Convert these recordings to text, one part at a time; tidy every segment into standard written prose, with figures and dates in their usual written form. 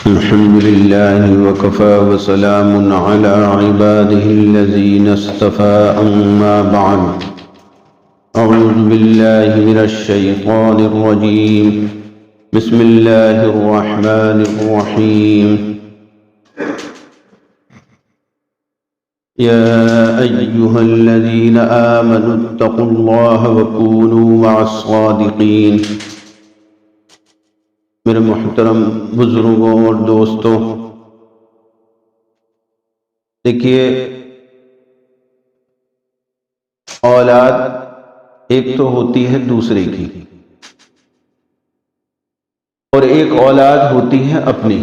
الحمد لله وكفى وسلام على عباده الذين اصطفى أما بعد أعوذ بالله من الشيطان الرجيم بسم الله الرحمن الرحيم يا أيها الذين آمنوا اتقوا الله وكونوا مع الصادقين میرے محترم بزرگوں اور دوستوں، دیکھیے، اولاد ایک تو ہوتی ہے دوسرے کی، اور ایک اولاد ہوتی ہے اپنی۔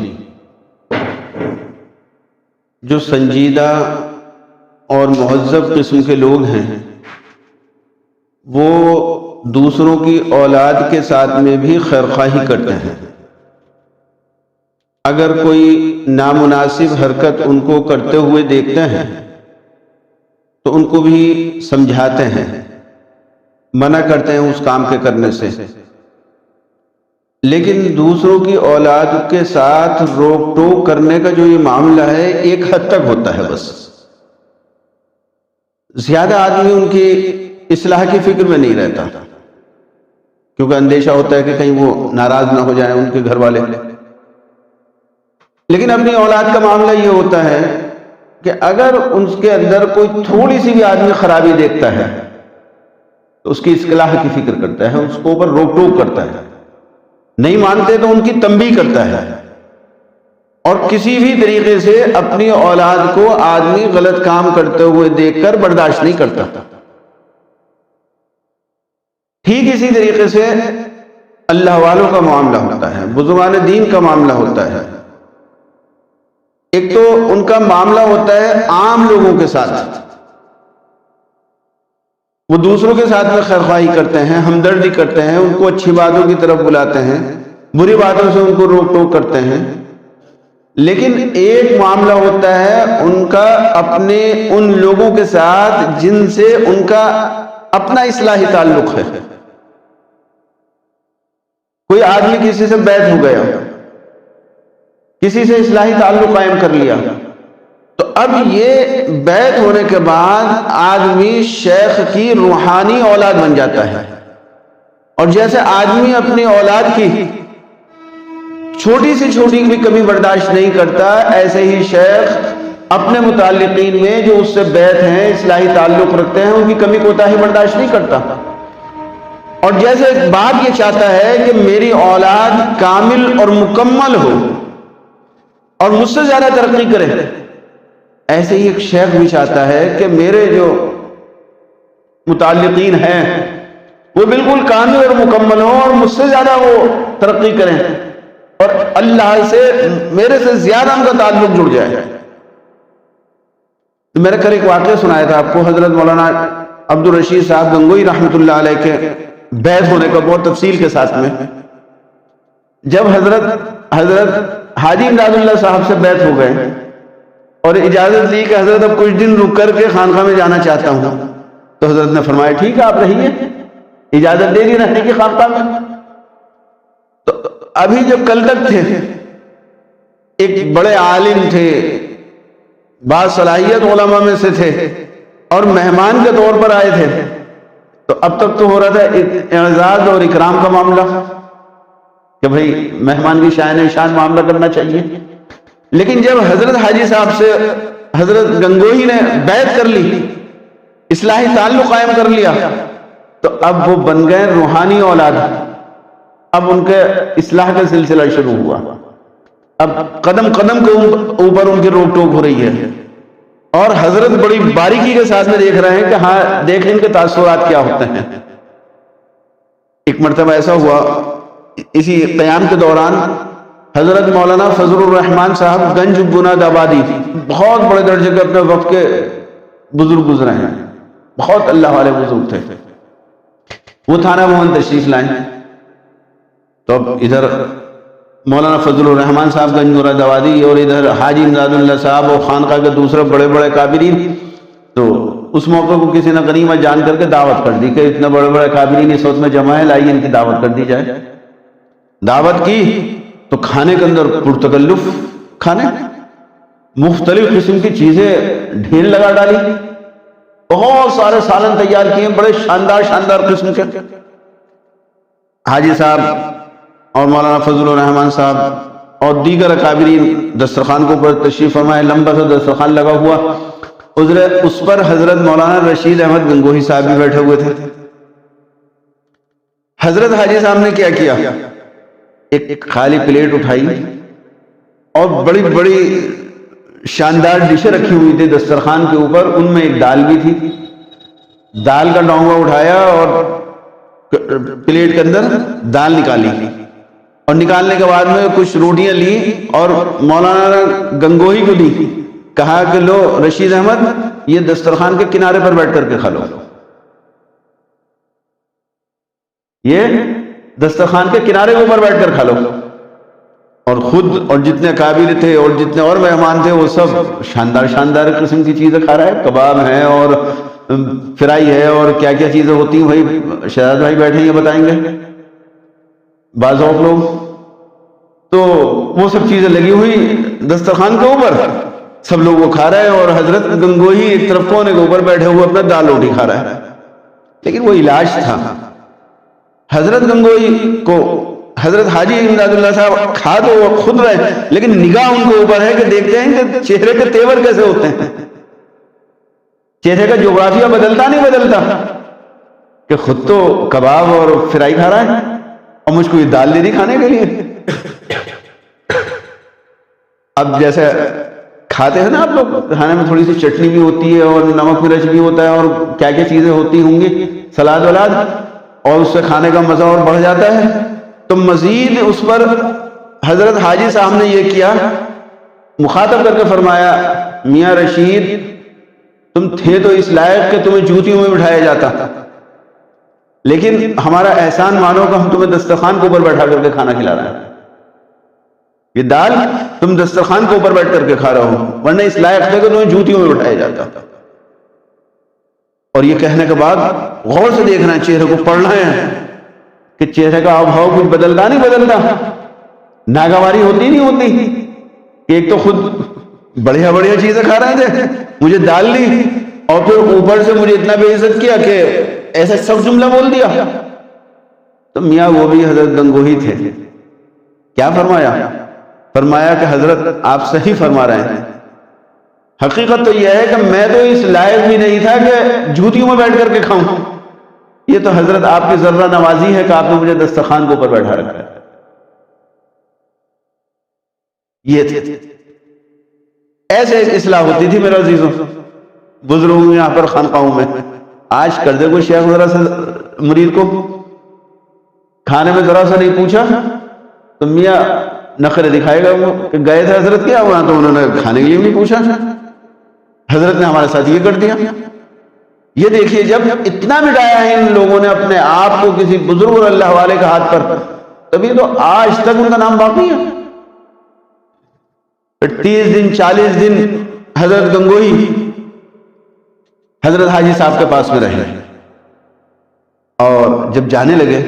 جو سنجیدہ اور مہذب قسم کے لوگ ہیں وہ دوسروں کی اولاد کے ساتھ میں بھی خیرخواہی کرتے ہیں۔ اگر کوئی نامناسب حرکت ان کو کرتے ہوئے دیکھتے ہیں تو ان کو بھی سمجھاتے ہیں، منع کرتے ہیں اس کام کے کرنے سے۔ لیکن دوسروں کی اولاد کے ساتھ روک ٹوک کرنے کا جو یہ معاملہ ہے ایک حد تک ہوتا ہے، بس زیادہ آدمی ان کی اصلاح کی فکر میں نہیں رہتا، کیونکہ اندیشہ ہوتا ہے کہ کہیں وہ ناراض نہ ہو جائیں ان کے گھر والے۔ لیکن اپنی اولاد کا معاملہ یہ ہوتا ہے کہ اگر ان کے اندر کوئی تھوڑی سی بھی آدمی خرابی دیکھتا ہے تو اس کی اصلاح کی فکر کرتا ہے، اس کو اوپر روک ٹوک کرتا ہے، نہیں مانتے تو ان کی تنبیہ کرتا ہے۔ اور کسی بھی طریقے سے اپنی اولاد کو آدمی غلط کام کرتے ہوئے دیکھ کر برداشت نہیں کرتا۔ ٹھیک اسی طریقے سے اللہ والوں کا معاملہ ہوتا ہے، بزرگان دین کا معاملہ ہوتا ہے۔ ایک تو ان کا معاملہ ہوتا ہے عام لوگوں کے ساتھ، وہ دوسروں کے ساتھ میں خیرخواہی کرتے ہیں، ہمدردی کرتے ہیں، ان کو اچھی باتوں کی طرف بلاتے ہیں، بری باتوں سے ان کو روک ٹوک کرتے ہیں۔ لیکن ایک معاملہ ہوتا ہے ان کا اپنے ان لوگوں کے ساتھ جن سے ان کا اپنا اصلاحی تعلق ہے۔ کوئی آدمی کسی سے بیعت ہو گیا، کسی سے اصلاحی تعلق قائم کر لیا، تو اب یہ بیعت ہونے کے بعد آدمی شیخ کی روحانی اولاد بن جاتا ہے۔ اور جیسے آدمی اپنی اولاد کی چھوٹی سے چھوٹی بھی کمی برداشت نہیں کرتا، ایسے ہی شیخ اپنے متعلقین میں جو اس سے بیعت ہیں، اصلاحی تعلق رکھتے ہیں، ان کی کمی کوتاہی برداشت نہیں کرتا۔ اور جیسے باپ یہ چاہتا ہے کہ میری اولاد کامل اور مکمل ہو اور مجھ سے زیادہ ترقی کرے، ایسے ہی ایک شیخ بھی چاہتا ہے کہ میرے جو متعلقین ہیں وہ بالکل کامل اور مکمل ہوں اور مجھ سے زیادہ وہ ترقی کریں اور اللہ سے میرے سے زیادہ ان کا تعلق جڑ جائے۔ تو میں نے کل ایک واقعہ سنایا تھا آپ کو، حضرت مولانا عبدالرشید صاحب گنگوئی رحمۃ اللہ علیہ کے بیعت ہونے کا بہت تفصیل کے ساتھ میں۔ جب حضرت حاجی امداد اللہ صاحب سے بیعت ہو گئے اور اجازت لی کہ حضرت اب کچھ دن رک کر کے خانقاہ میں جانا چاہتا ہوں، تو حضرت نے فرمایا ٹھیک ہے آپ رہیے، اجازت دے دی رہنے کی خانقاہ میں۔ تو ابھی جو کل تک تھے ایک بڑے عالم تھے، باصلاحیت علماء میں سے تھے اور مہمان کے طور پر آئے تھے، تو اب تک تو ہو رہا تھا اعزاز اور اکرام کا معاملہ کہ بھئی مہمان کی شان شان معاملہ کرنا چاہیے۔ لیکن جب حضرت حاجی صاحب سے حضرت گنگوہی نے بیعت کر لی، اصلاحی تعلق قائم کر لیا، تو اب وہ بن گئے روحانی اولاد۔ اب ان کے اصلاح کا سلسلہ شروع ہوا، اب قدم قدم کے اوپر ان کی روک ٹوک ہو رہی ہے، اور حضرت بڑی باریکی کے ساتھ میں دیکھ رہے ہیں کہ ہاں دیکھیں ان کے تاثرات کیا ہوتے ہیں۔ ایک مرتبہ ایسا ہوا، اسی قیام کے دوران حضرت مولانا فضل الرحمان صاحب گنج بناد آبادی، بہت بڑے درجے کے اپنے وقت کے بزرگ گزرے ہیں، بہت اللہ والے بزرگ تھے، وہ تھانہ بھون تشریف لائیں۔ تو اب ادھر مولانا فضل الرحمان صاحب گنج مراد آبادی اور ادھر حاجی امداد اللہ صاحب اور خانقاہ کے دوسرے بڑے بڑے کابرین، تو اس موقع کو کسی نے غنیمت جان کر کے دعوت کر دی کہ اتنے بڑے بڑے کابرین اس وقت میں جمع ہے، لائیے ان کی دعوت کر دی جائے۔ دعوت کی تو کھانے کے اندر پرتکلف کھانے، مختلف قسم کی چیزیں ڈھیر لگا ڈالی، بہت سارے سالن تیار کیے بڑے شاندار شاندار قسم کے۔ حاجی صاحب اور مولانا فضل الرحمان صاحب اور دیگر اکابرین دسترخوان کے اوپر تشریف فرمائے، لمبا سا دسترخوان لگا ہوا، اس پر حضرت مولانا رشید احمد گنگوہی صاحب بھی بیٹھے ہوئے تھے۔ حضرت حاجی صاحب نے کیا کیا، ایک خالی پلیٹ اٹھائی اور بڑی بڑی شاندار ڈشیں رکھی ہوئی تھی دسترخوان کے اوپر، ان میں ایک دال بھی تھی، دال کا ڈونگا اٹھایا اور پلیٹ کے اندر دال نکالی، اور نکالنے کے بعد میں کچھ روٹیاں لی اور مولانا گنگوہی کو دی، کہا کہ لو رشید احمد یہ دسترخوان کے کنارے پر بیٹھ کر کے کھا لو، یہ دسترخوان کے کنارے کے اوپر بیٹھ کر کھا لو۔ اور خود اور جتنے قابل تھے اور جتنے اور مہمان تھے وہ سب شاندار شاندار قسم کی چیزیں کھا رہے ہیں، کباب ہیں اور فرائی ہے اور کیا کیا چیزیں ہوتی ہیں، بھائی شہزاد بھائی بیٹھے یہ بتائیں گے بعض اور لوگ، تو وہ سب چیزیں لگی ہوئی دسترخوان کے اوپر، سب لوگ وہ کھا رہے ہیں، اور حضرت گنگوہی ایک طرف کونے کے اوپر بیٹھے ہوئے اپنا دال روٹی کھا رہا ہے۔ لیکن وہ علاج تھا، حضرت گنگوہی کو حضرت حاجی امداد اللہ صاحب کھا تو وہ خود رہے، لیکن نگاہ ان کے اوپر ہے کہ دیکھتے ہیں کہ چہرے کے تیور کیسے ہوتے ہیں، چہرے کا جغرافیہ بدلتا نہیں بدلتا، کہ خود تو کباب اور فرائی کھا رہا ہے اور مجھ کو یہ دال دے دی کھانے کے لیے۔ اب جیسے کھاتے ہیں نا آپ لوگ، کھانے میں تھوڑی سی چٹنی بھی ہوتی ہے اور نمک مرچ بھی ہوتا ہے اور کیا کیا چیزیں ہوتی ہوں گی، سلاد ولاد، اور اس سے کھانے کا مزہ اور بڑھ جاتا ہے۔ تو مزید اس پر حضرت حاجی صاحب نے یہ کیا، مخاطب کر کے فرمایا میاں رشید تم تھے تو اس لائق کہ تمہیں جوتیوں میں بٹھایا جاتا، لیکن ہمارا احسان مانو کہ ہم تمہیں دسترخوان کے اوپر بیٹھا کر کے کھانا کھلا رہے ہیں، یہ دال تم دسترخوان کے اوپر بیٹھ کر کے کھا رہے ہو، ورنہ اس لائق تھے کہ تمہیں جوتیوں میں بٹھایا جاتا۔ اور یہ کہنے کے بعد غور سے دیکھنا ہے، چہرے کو پڑھنا ہے کہ چہرے کا آب بھاؤ کچھ بدلتا نہیں بدلتا، ناگواری ہوتی نہیں ہوتی، کہ ایک تو خود بڑھیا بڑھیا چیزیں کھا رہے تھے، مجھے دال لی اور پھر اوپر سے مجھے اتنا بے عزت کیا کہ ایسا سب جملہ بول دیا۔ تو میاں وہ بھی حضرت گنگوہی تھے، کیا فرمایا؟ فرمایا کہ حضرت آپ صحیح فرما رہے ہیں، حقیقت تو یہ ہے کہ میں تو اس لائق بھی نہیں تھا کہ جوتیوں میں بیٹھ کر کے کھاؤں، یہ تو حضرت آپ کی ذرہ نوازی ہے کہ آپ نے مجھے دسترخوان کے اوپر بیٹھا رکھا ہے۔ یہ تھے، ایسے اصلاح ہوتی تھی میرے عزیزوں بزرگوں یہاں پر خانقاہوں میں۔ آج کر دے کوئی شیخ ذرا سا مرید کو کھانے میں ذرا سا نہیں پوچھا تو میاں نخرے دکھائے گا وہ کہ گئے تھے حضرت کیا وہاں تو انہوں نے کھانے کے لیے نہیں پوچھا، حضرت نے ہمارے ساتھ یہ کر دیا۔ یہ دیکھیے جب اتنا مٹایا ہے ان لوگوں نے اپنے آپ کو کسی بزرگ اور اللہ والے کے ہاتھ پر، تبھی تو آج تک ان کا نام باقی ہے۔ 30 دن 40 دن حضرت گنگوہی حضرت حاجی صاحب کے پاس میں رہے، اور جب جانے لگے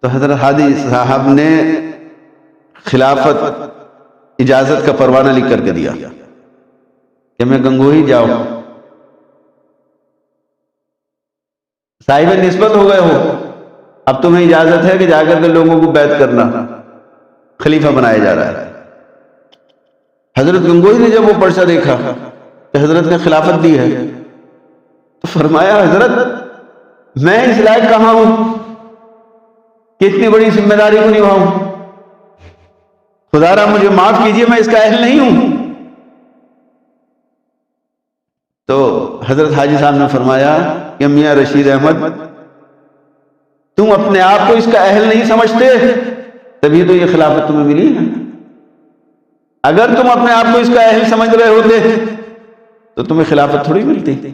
تو حضرت حاجی صاحب نے خلافت اجازت کا پروانہ لکھ کر کے دیا کہ میں گنگوہی جاؤ، صاحب نسبت ہو گئے ہو، اب تمہیں اجازت ہے کہ جا کر کے لوگوں کو بیعت کرنا، خلیفہ بنایا جا رہا ہے۔ حضرت گنگوہی نے جب وہ پرچہ دیکھا کہ حضرت نے خلافت دی ہے تو فرمایا حضرت میں اس لائق کہاں ہوں کہ اتنی بڑی ذمہ داری کو نبھاؤں، خدا را مجھے معاف کیجیے میں اس کا اہل نہیں ہوں۔ تو حضرت حاجی صاحب نے فرمایا کہ میاں رشید احمد تم اپنے آپ کو اس کا اہل نہیں سمجھتے تبھی تو یہ خلافت تمہیں ملی ہے، اگر تم اپنے آپ کو اس کا اہل سمجھ رہے ہوتے تو تمہیں خلافت تھوڑی ملتی۔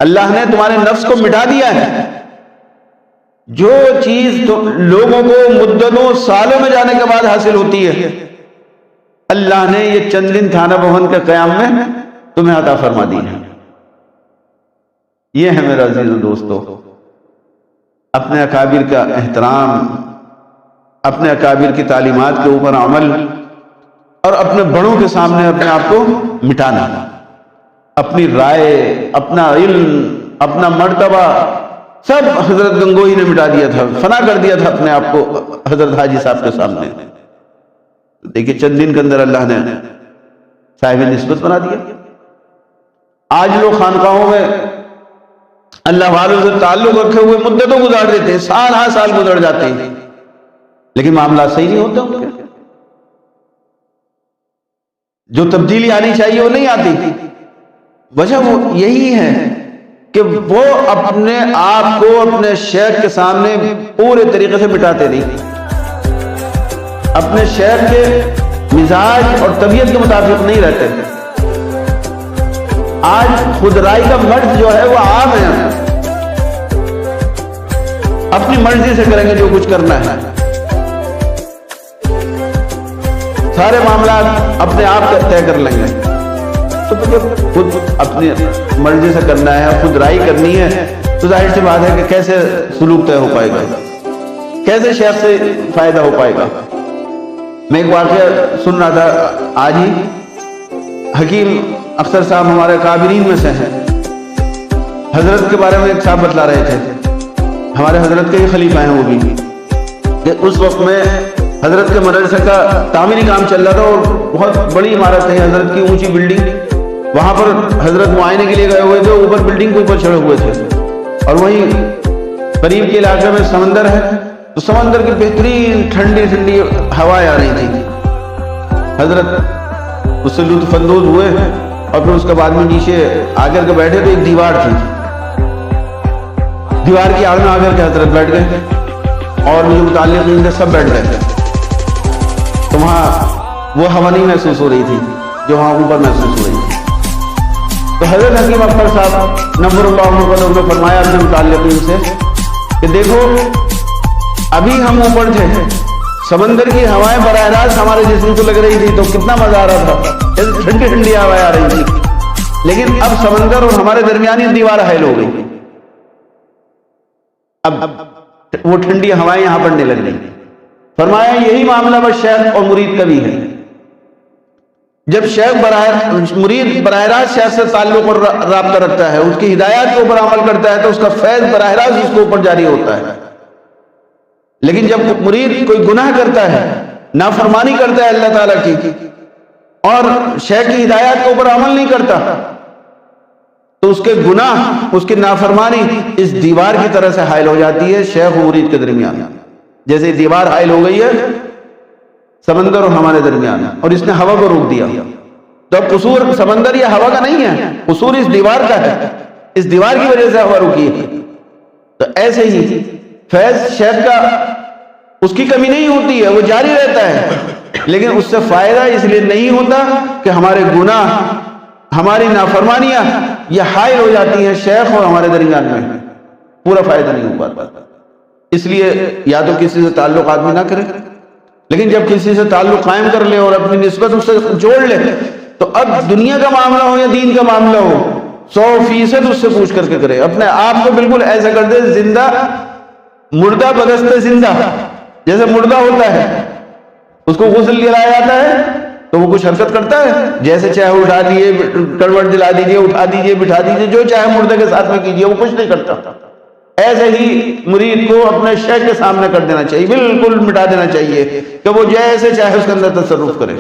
اللہ نے تمہارے نفس کو مٹا دیا ہے، جو چیز لوگوں کو مدتوں سالوں میں جانے کے بعد حاصل ہوتی ہے اللہ نے یہ چند دن تھانہ بھون کے قیام میں تمہیں عطا فرما دی ہے۔ یہ ہے میرا عزیز دوستو اپنے اکابر کا احترام، اپنے اکابر کی تعلیمات کے اوپر عمل اور اپنے بڑوں کے سامنے اپنے آپ کو مٹانا، اپنی رائے، اپنا علم، اپنا مرتبہ سب حضرت گنگوئی نے مٹا دیا تھا، فنا کر دیا تھا اپنے آپ کو حضرت حاجی صاحب کے سامنے۔ دیکھیے چند دن کے اندر اللہ نے صاحب نسبت بنا دیا۔ آج لوگ خانقاہوں میں اللہ والوں سے تعلق رکھے ہوئے مدتوں گزار دیتے ہیں، سال ہاں سال گزر جاتے ہیں، لیکن معاملات صحیح نہیں ہوتے ان کے، جو تبدیلی آنی چاہیے وہ نہیں آتی۔ وجہ وہ یہی ہے کہ وہ اپنے آپ کو اپنے شیخ کے سامنے پورے طریقے سے مٹاتے نہیں، اپنے شیخ کے مزاج اور طبیعت کے مطابق نہیں رہتے۔ آج خود رائی کا مرض جو ہے وہ عام ہے، اپنی مرضی سے کریں گے جو کچھ کرنا ہے، سارے معاملات اپنے آپ طے کر لیں گے۔ تو خود اپنی مرضی سے کرنا ہے، خود رائی کرنی ہے، تو ظاہر سی بات ہے کہ کیسے سلوک طے ہو پائے گا، کیسے شیخ سے فائدہ ہو پائے گا۔ میں ایک واقعہ سن رہا تھا آج ہی، حکیم اختر صاحب ہمارے کابرین میں سے ہیں، حضرت کے بارے میں ایک صاحب بتلا رہے تھے، ہمارے حضرت کے ہی خلیفہ ہیں وہ بھی، کہ اس وقت میں حضرت کے مدرسے کا تعمیری کام چل رہا تھا اور بہت بڑی عمارت ہے حضرت کی، اونچی بلڈنگ، وہاں پر حضرت معائنے کے لیے گئے ہوئے تھے، اوپر بلڈنگ کے اوپر چڑھے ہوئے تھے، اور وہیں قریب کے علاقے میں سمندر ہے، تو سمندر کی بہترین ٹھنڈی ٹھنڈی ہوائیں آ رہی تھی۔ حضرت اس سے لطف اندوز ہوئے اور پھر اس کے بعد میں نیچے آ کر کے بیٹھے تو ایک دیوار تھی، دیوار کی آڑ میں آ کر کے حضرت بیٹھ گئے اور مجھے متعلقین سے سب بیٹھ گئے، تو وہاں وہ ہوا نہیں محسوس ہو رہی تھی جو وہاں اوپر محسوس ہو رہی تھی۔ تو حضرت حکیم اختر صاحب نور اللہ مقدم نے فرمایا اپنے متعلقین سے کہ دیکھو ابھی ہم اوپر تھے، سمندر کی ہوائیں براہ راست ہمارے جسم کو لگ رہی تھی تو کتنا مزہ آ رہا تھا، ٹھنڈی ٹھنڈی ہوائیں آ رہی تھی، لیکن اب سمندر اور ہمارے درمیان یہ دیوار حائل ہو گئی، اب وہ ٹھنڈی ہوائیں یہاں پڑنے لگ گئی۔ فرمایا یہی معاملہ بس شیخ اور مرید کا بھی ہے، جب شیخ مرید براہ راست شیخ سے تعلق اور رابطہ رکھتا ہے، اس کی ہدایات کے اوپر عمل کرتا ہے تو اس کا فیض براہ راست اس کے اوپر جاری ہوتا ہے، لیکن جب مرید کوئی گناہ کرتا ہے، نافرمانی کرتا ہے اللہ تعالیٰ کی اور شیخ کی ہدایات کے اوپر عمل نہیں کرتا، تو اس کے گناہ، اس کی نافرمانی اس دیوار کی طرح سے حائل ہو جاتی ہے شیخ و مرید کے درمیان، جیسے دیوار حائل ہو گئی ہے سمندر اور ہمارے درمیان، اور اس نے ہوا کو روک دیا۔ تو اب قصور سمندر یا ہوا کا نہیں ہے، قصور اس دیوار کا ہے، اس دیوار کی وجہ سے ہوا رکی ہے۔ تو ایسے ہی فیض شیخ کا اس کی کمی نہیں ہوتی ہے، وہ جاری رہتا ہے، لیکن اس سے فائدہ اس لیے نہیں ہوتا کہ ہمارے گناہ، ہماری نافرمانیاں یہ حائل ہو جاتی ہیں شیخ اور ہمارے درمیان میں، پورا فائدہ نہیں ہو پاتا۔ اس لیے یا تو کسی سے تعلق آدمی نہ کرے، لیکن جب کسی سے تعلق قائم کر لے اور اپنی نسبت اس سے جوڑ لے تو اب دنیا کا معاملہ ہو یا دین کا معاملہ ہو 100% اس سے پوچھ کر کے کرے، اپنے آپ کو بالکل ایسا کر دے زندہ مردہ بدست زندہ، جیسے مردہ ہوتا ہے اس کو غسل دلایا جاتا ہے تو وہ کچھ حرکت کرتا ہے، جیسے چاہے اٹھا دیے، کروٹ دلا دیجیے، اٹھا دیجیے، بٹھا دیجیے، جو چاہے مردے کے ساتھ میں کیجیے، وہ کچھ نہیں کرتا۔ ایسے ہی مرید کو اپنے شیخ کے سامنے کر دینا چاہیے، بالکل مٹا دینا چاہیے کہ وہ جیسے چاہے اس کے اندر تصرف کرے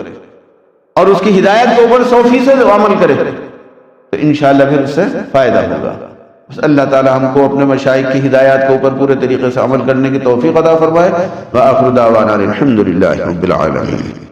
اور اس کی ہدایت کے اوپر 100% عمل کرے، تو انشاءاللہ پھر اس سے فائدہ ہوگا۔ بس اللہ تعالی ہم کو اپنے مشائخ کی ہدایات کے اوپر پورے طریقے سے عمل کرنے کی توفیق عطا فرمائے۔ وآخر دعوانا الحمدللہ رب العالمین۔